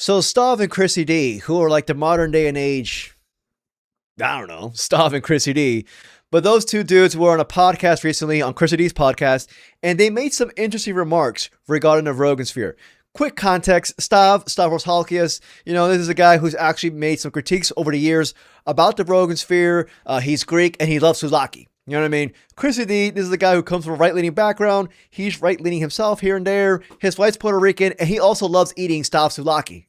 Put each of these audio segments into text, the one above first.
So Stav and Chrissy D, who are like the modern day and age, I don't know, Stav and Chrissy D, but those two dudes were on a podcast recently, on Chrissy D's podcast, and they made some interesting remarks regarding the Rogan sphere. Quick context, Stavros, this is a guy who's actually made some critiques over the years about the Rogan sphere. He's Greek and he loves souvlaki. You know what I mean? Chrissy D, this is a guy who comes from a right-leaning background. He's right-leaning himself here and there. His wife's Puerto Rican, and he also loves eating Stav souvlaki.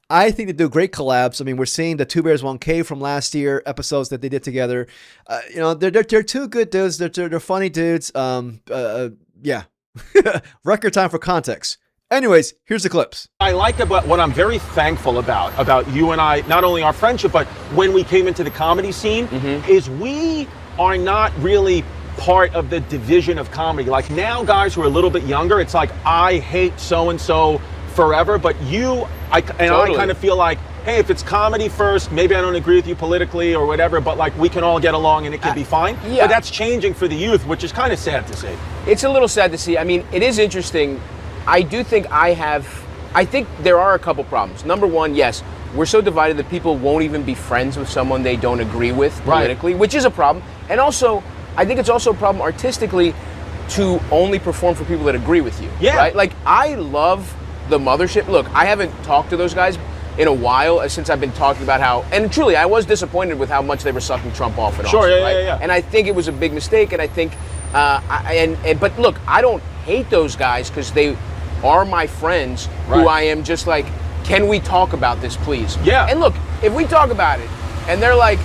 I think they do great collabs. I mean, we're seeing the Two Bears One Cave from last year episodes that they did together. They're two good dudes. They're funny dudes. Yeah. Record time for context. Anyways, here's the clips. I like about what I'm very thankful about you and I, not only our friendship, but when we came into the comedy scene, is we are not really part of the division of comedy. Like now, guys who are a little bit younger, it's like, I hate so-and-so forever, but I kind of feel like, hey, if it's comedy first, maybe I don't agree with you politically or whatever, but like we can all get along and it can be fine. Yeah. But that's changing for the youth, which is kind of sad to see. It's a little sad to see. I mean, it is interesting. I do think I think there are a couple problems. Number one, yes, we're so divided that people won't even be friends with someone they don't agree with politically, which is a problem. And also, I think it's also a problem artistically to only perform for people that agree with you. Yeah. Right? Like, I love the Mothership. Look, I haven't talked to those guys in a while since I've been talking about how, and truly, I was disappointed with how much they were sucking Trump off and Sure, off. yeah. And I think it was a big mistake, and I think, but look, I don't hate those guys because they are my friends who I am just like, can we talk about this, please? Yeah. And look, if we talk about it, and they're like,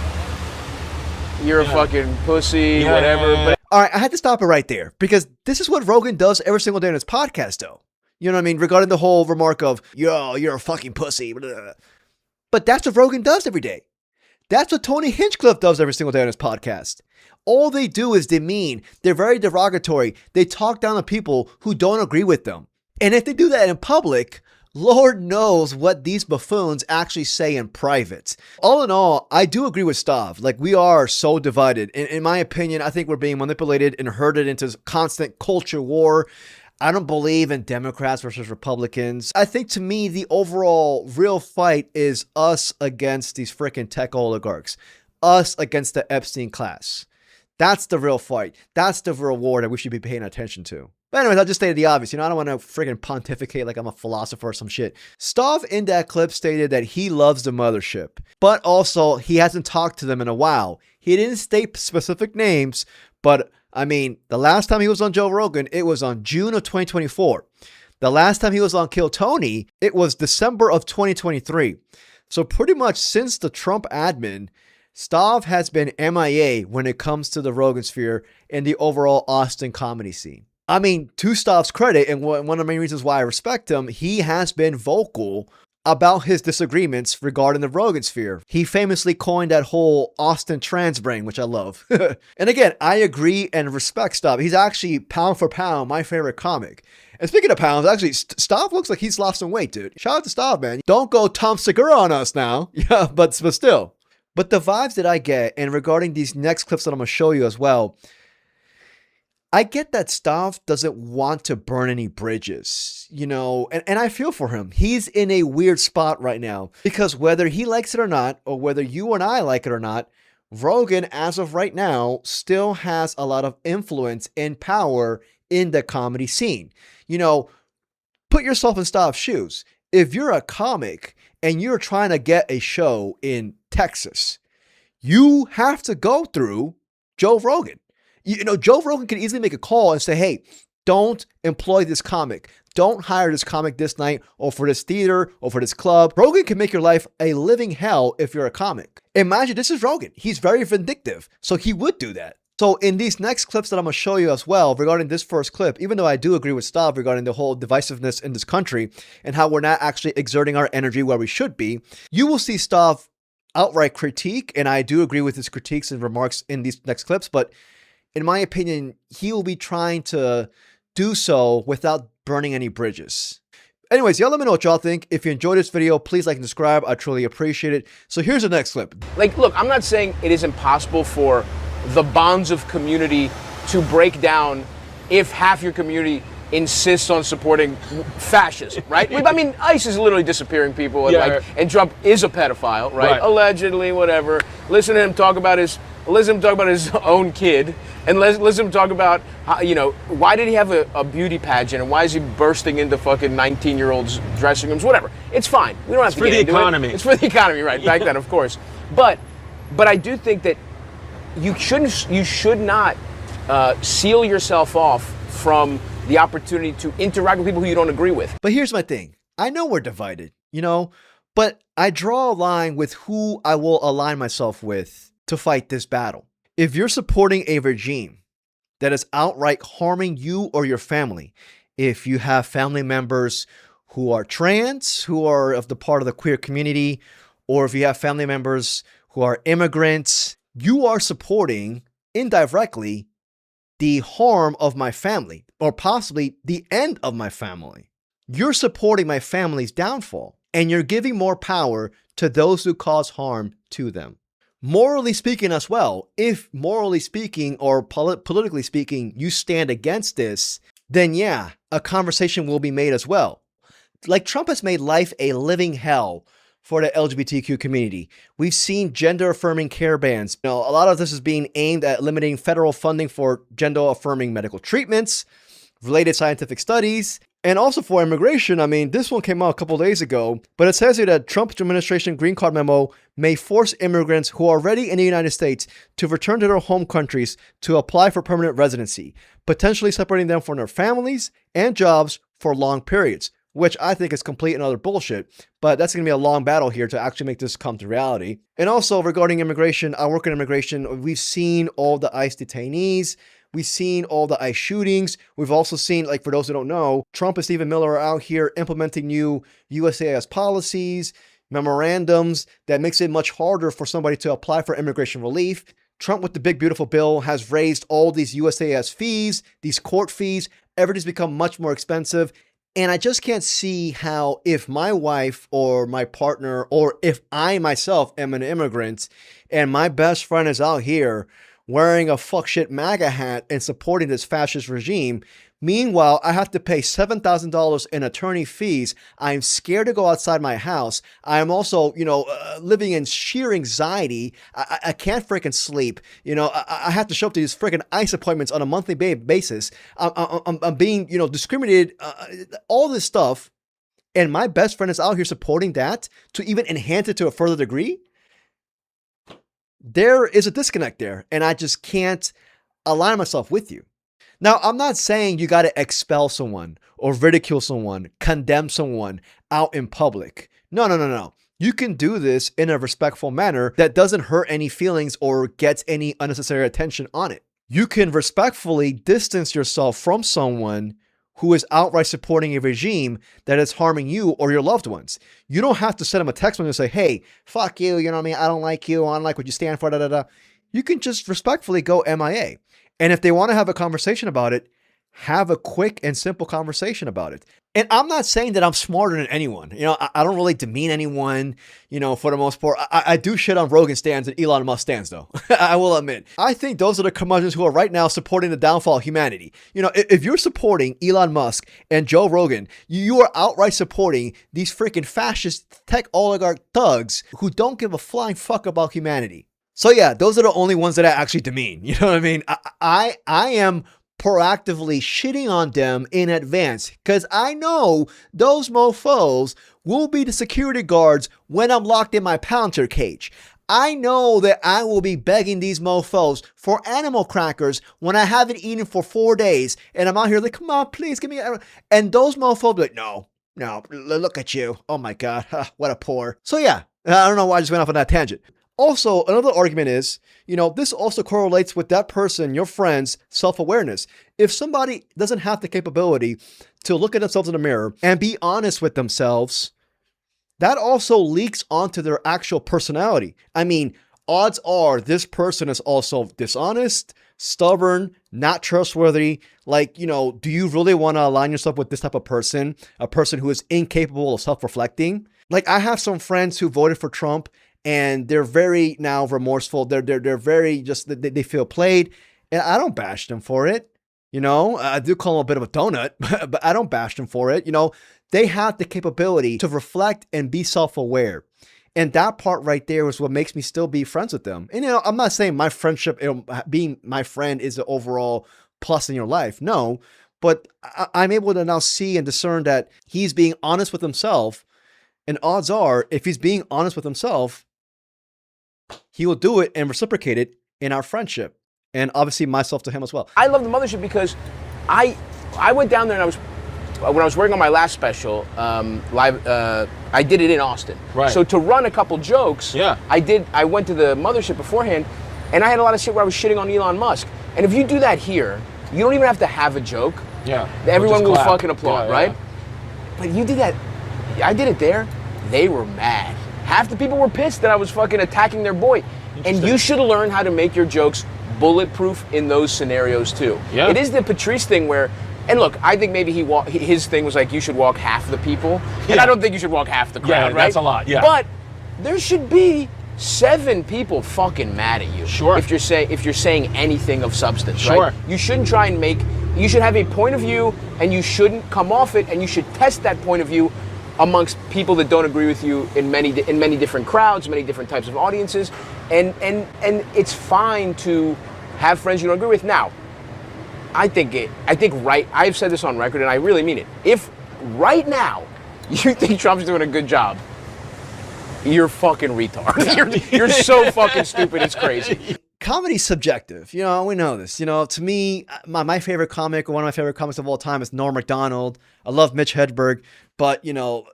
you're a fucking pussy, whatever. But All right, I had to stop it right there because this is what Rogan does every single day on his podcast, though. You know what I mean? Regarding the whole remark of, yo, you're a fucking pussy. Blah, blah, blah. But that's what Rogan does every day. That's what Tony Hinchcliffe does every single day on his podcast. All they do is demean. They're very derogatory. They talk down to people who don't agree with them. And if they do that in public, Lord knows what these buffoons actually say in private. All in all, I do agree with Stav. Like, we are so divided. In my opinion, I think we're being manipulated and herded into constant culture war. I don't believe in Democrats versus Republicans. I think, to me, the overall real fight is us against these freaking tech oligarchs. Us against the Epstein class. That's the real fight. That's the real war that we should be paying attention to. But anyways, I'll just state the obvious. I don't want to friggin' pontificate like I'm a philosopher or some shit. Stav in that clip stated that he loves the Mothership, but also he hasn't talked to them in a while. He didn't state specific names, but I mean, the last time he was on Joe Rogan, it was on June of 2024. The last time he was on Kill Tony, it was December of 2023. So pretty much since the Trump admin, Stav has been MIA when it comes to the Rogan sphere and the overall Austin comedy scene. I mean, to Stav's credit, and one of the main reasons why I respect him, he has been vocal about his disagreements regarding the Rogan sphere. He famously coined that whole Austin trans brain, which I love. And again, I agree and respect Stav. He's actually, pound for pound, my favorite comic. And speaking of pounds, actually, Stav looks like he's lost some weight, dude. Shout out to Stav, man. Don't go Tom Segura on us now. Yeah, but still. But the vibes that I get, and regarding these next clips that I'm going to show you as well, I get that Stav doesn't want to burn any bridges, and I feel for him. He's in a weird spot right now because whether he likes it or not, or whether you and I like it or not, Rogan, as of right now, still has a lot of influence and power in the comedy scene. Put yourself in Stav's shoes. If you're a comic and you're trying to get a show in Texas, you have to go through Joe Rogan. Joe Rogan can easily make a call and say, hey, don't employ this comic. Don't hire this comic this night or for this theater or for this club. Rogan can make your life a living hell if you're a comic. Imagine this is Rogan. He's very vindictive, so he would do that. So in these next clips that I'm going to show you as well, regarding this first clip, even though I do agree with Stav regarding the whole divisiveness in this country and how we're not actually exerting our energy where we should be, you will see Stav outright critique, and I do agree with his critiques and remarks in these next clips, but in my opinion, he will be trying to do so without burning any bridges. Anyways, y'all let me know what y'all think. If you enjoyed this video, please like and subscribe. I truly appreciate it. So here's the next clip. like, look, I'm not saying it is impossible for the bonds of community to break down if half your community insists on supporting fascism, right? I mean, ICE is literally disappearing people, and, Yeah. and Trump is a pedophile, right? Right. Allegedly, whatever. Listen to him talk about his own kid, and listen to him talk about how, why did he have a beauty pageant, and why is he bursting into fucking 19-year-olds' dressing rooms, whatever. It's fine. We don't have to for get the into economy. it. It's for the economy, right? Back then, of course. But I do think that you should not seal yourself off from the opportunity to interact with people who you don't agree with. But here's my thing. I know we're divided, but I draw a line with who I will align myself with to fight this battle. If you're supporting a regime that is outright harming you or your family, if you have family members who are trans, who are of the part of the queer community, or if you have family members who are immigrants, you are supporting indirectly the harm of my family, or possibly the end of my family. You're supporting my family's downfall, and you're giving more power to those who cause harm to them. Morally speaking as well, if morally speaking or politically speaking, you stand against this, then yeah, a conversation will be made as well. Like Trump has made life a living hell for the LGBTQ community. We've seen gender-affirming care bans. A lot of this is being aimed at limiting federal funding for gender-affirming medical treatments, related scientific studies, and also for immigration. I mean, this one came out a couple days ago, but it says here that Trump's administration green card memo may force immigrants who are already in the United States to return to their home countries to apply for permanent residency, potentially separating them from their families and jobs for long periods, which I think is complete and utter bullshit. But that's going to be a long battle here to actually make this come to reality. And also regarding immigration, I work in immigration. We've seen all the ICE detainees. We've seen all the ICE shootings. We've also seen, like for those who don't know, Trump and Stephen Miller are out here implementing new USCIS policies, memorandums that makes it much harder for somebody to apply for immigration relief. Trump with the big beautiful bill has raised all these USCIS fees, these court fees. Everything's become much more expensive. And I just can't see how, if my wife or my partner, or if I myself am an immigrant and my best friend is out here wearing a fuck shit MAGA hat and supporting this fascist regime, meanwhile, I have to pay $7,000 in attorney fees. I'm scared to go outside my house. I'm also, living in sheer anxiety. I can't freaking sleep. I have to show up to these freaking ICE appointments on a monthly basis. I'm being, discriminated, all this stuff. And my best friend is out here supporting that to even enhance it to a further degree. There is a disconnect there, and I just can't align myself with you. Now, I'm not saying you got to expel someone or ridicule someone, condemn someone out in public. No. You can do this in a respectful manner that doesn't hurt any feelings or gets any unnecessary attention on it. You can respectfully distance yourself from someone who is outright supporting a regime that is harming you or your loved ones. You don't have to send them a text and say, hey, fuck you, you know what I mean? I don't like you. I don't like what you stand for, da. You can just respectfully go MIA. And if they want to have a conversation about it, have a quick and simple conversation about it. And I'm not saying that I'm smarter than anyone. I don't really demean anyone, for the most part. I do shit on Rogan stands and Elon Musk stands, though. I will admit. I think those are the curmudgeons who are right now supporting the downfall of humanity. If you're supporting Elon Musk and Joe Rogan, you are outright supporting these freaking fascist tech oligarch thugs who don't give a flying fuck about humanity. So yeah, those are the only ones that I actually demean. You know what I mean? I am proactively shitting on them in advance because I know those mofos will be the security guards when I'm locked in my Palantir cage. I know that I will be begging these mofos for animal crackers when I haven't eaten for 4 days and I'm out here like, come on, please give me. And those mofos will be like, no, look at you. Oh my God, what a poor. So yeah, I don't know why I just went off on that tangent. Also, another argument is, this also correlates with that person, your friend's self-awareness. If somebody doesn't have the capability to look at themselves in the mirror and be honest with themselves, that also leaks onto their actual personality. I mean, odds are this person is also dishonest, stubborn, not trustworthy. Like, do you really want to align yourself with this type of person? A person who is incapable of self-reflecting? Like, I have some friends who voted for Trump and they're very now remorseful. They're very just, they feel played. And I don't bash them for it. You know, I do call him a bit of a donut, but I don't bash them for it. You know, they have the capability to reflect and be self-aware. And that part right there is what makes me still be friends with them. And, you know, I'm not saying my friendship, being my friend is the overall plus in your life. No, but I'm able to now see and discern that he's being honest with himself. And odds are, if he's being honest with himself, he will do it and reciprocate it in our friendship. And obviously myself to him as well. I love the mothership because I went down there and when I was working on my last special, live, I did it in Austin. Right. So to run a couple jokes, Yeah. I went to the mothership beforehand, and I had a lot of shit where I was shitting on Elon Musk. And if you do that here, you don't even have to have a joke. Yeah. Everyone will clap. fucking applaud, Yeah, right? yeah. But you did that. I did it there. They were mad. Half the people were pissed that I was fucking attacking their boy. And you should learn how to make your jokes bulletproof in those scenarios too. Yeah. It is the Patrice thing where, and look, I think maybe his thing was like, you should walk half the people. And Yeah. I don't think you should walk half the crowd, right? That's a lot, yeah. But there should be 7 people fucking mad at you. Sure. If you're saying anything of substance, Sure. right? You shouldn't try and you should have a point of view, and you shouldn't come off it, and you should test that point of view amongst people that don't agree with you in many different crowds, many different types of audiences, and it's fine to have friends you don't agree with. Now, I've said this on record, and I really mean it. If right now you think Trump's doing a good job, you're fucking retard. You're so fucking stupid, it's crazy. Comedy's subjective. You know, we know this. You know, to me, my favorite comic, or one of my favorite comics of all time, is Norm Macdonald. I love Mitch Hedberg, but, you know,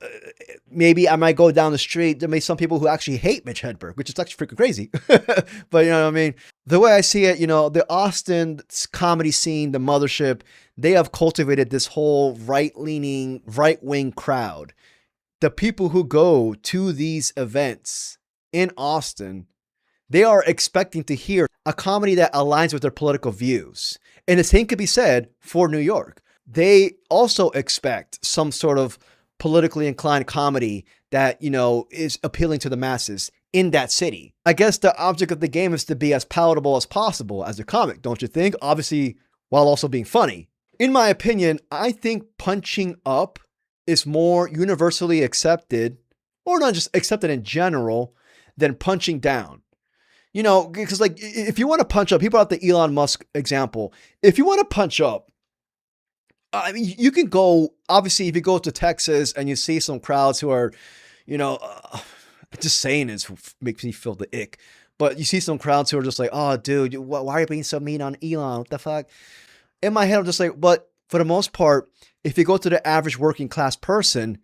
maybe I might go down the street. There may be some people who actually hate Mitch Hedberg, which is actually freaking crazy. But, you know what I mean? The way I see it, you know, the Austin comedy scene, the mothership, they have cultivated this whole right-leaning, right-wing crowd. The people who go to these events in Austin, they are expecting to hear a comedy that aligns with their political views. And the same could be said for New York. They also expect some sort of politically inclined comedy that, you know, is appealing to the masses in that city. I guess the object of the game is to be as palatable as possible as a comic, don't you think? Obviously, while also being funny. In my opinion, I think punching up is more universally accepted, or not just accepted in general, than punching down. You know, because like if you want to punch up, people have the Elon Musk example. If you want to punch up, I mean, you can go, obviously, if you go to Texas and you see some crowds who are, you know, just saying this makes me feel the ick. But you see some crowds who are just like, oh, dude, why are you being so mean on Elon? What the fuck? In my head, I'm just like, but for the most part, if you go to the average working class person,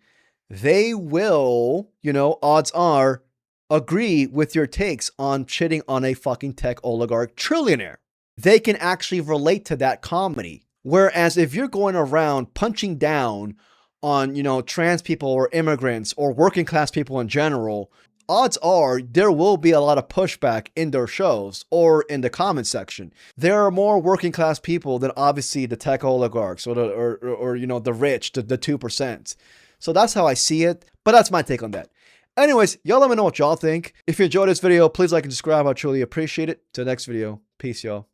they will, you know, odds are, agree with your takes on shitting on a fucking tech oligarch trillionaire. They can actually relate to that comedy. Whereas if you're going around punching down on, you know, trans people or immigrants or working class people in general, odds are there will be a lot of pushback in their shows or in the comment section. There are more working class people than obviously the tech oligarchs or you know, the rich, the 2%. So that's how I see it. But that's my take on that. Anyways, y'all let me know what y'all think. If you enjoyed this video, please like and subscribe. I truly appreciate it. Till next video. Peace, y'all.